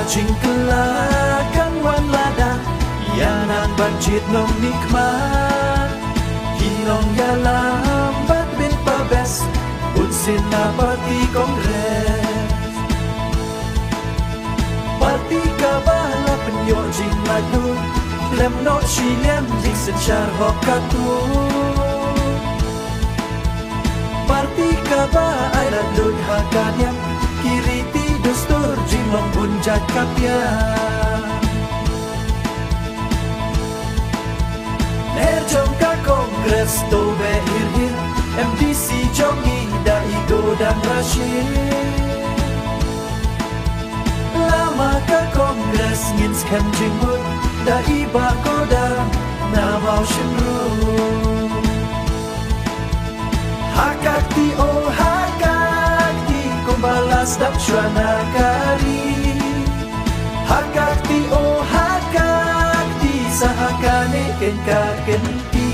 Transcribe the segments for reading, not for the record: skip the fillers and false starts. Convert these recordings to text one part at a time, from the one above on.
Jingkelakan wan lada Yanan banjit nong nikmat Hinong yalam bat bin pabes Unsin na parti kongres Parti kabala penyo jing madu Lem no shilem jing sensyar hokatu Parti kaba ay ladud hakanyam Kiriti dustur jimong bunjat kapya Nerjong ka kongres to behir-hir MDC jongi da igo dan rashid Lama ka kongres ngin skem jingmut Da iba koda na mau shinru Hakakti oh hakakti Kumbalas dap shwana kari Hakakti oh hakakti Sahakane ken kakenti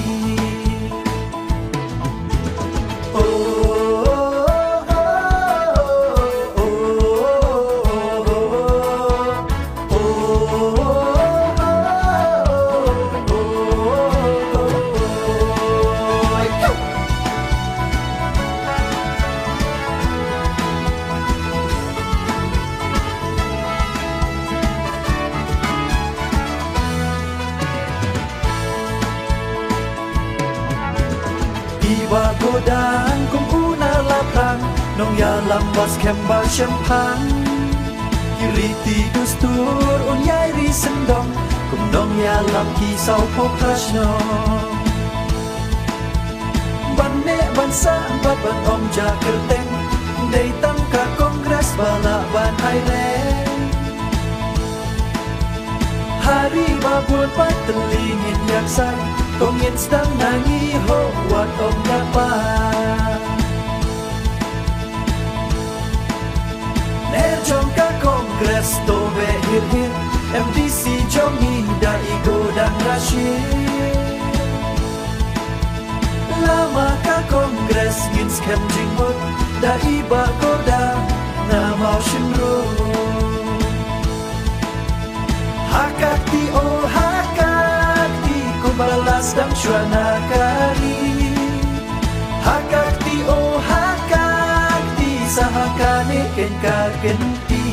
Iba godang kung una lapang Nong yalam was kemba syampang Kiriti dustur unyay risendong Kung nong yalam kisau pokrasno Banne bansa baban om jakerteng Day tangka kongres balaban aireng Hari babun patelingin yaksay Tongin stang nangi ho wat om nyapa Nerjong ka kongres to behir-hir MDC jongi da igo dan rashid Lama ka kongres ngin skem jingmut Da iba koda na mau shinru Hakakti oh hakakti Kumbalas dam shwana kari Hakakti oh hakakti Sahakane ken kakenti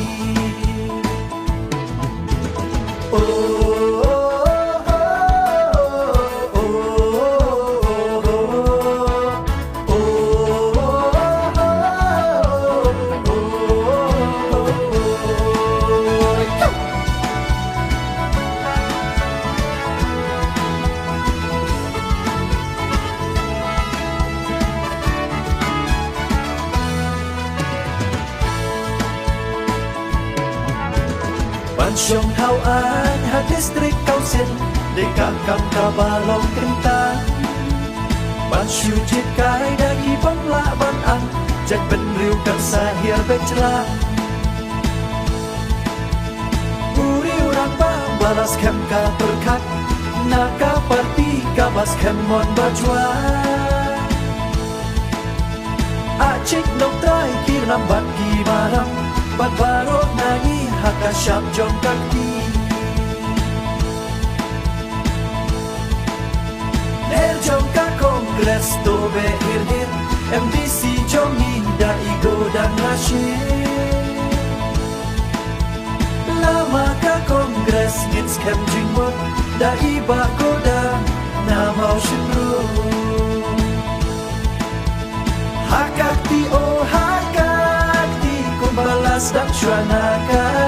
Syong hau an ha district council De kakam kabalong kentang Ban syujit kai dagi bangla ban ang Jak ben riu kang sahir becela Uri urang bang balas kem ka perkat Naka parti kabas kem mon bajwa Acik nok trai kirnam bat ki barang Bat barok nangi haka syam jong kakti Nerjong ka kongres to behir-hir MDC jongi da igo dan rashid Lama ka kongres ngin skem jingmut Da iba koda na mau shinru Hakakti oh hakakti Kumbalas dam shwana kari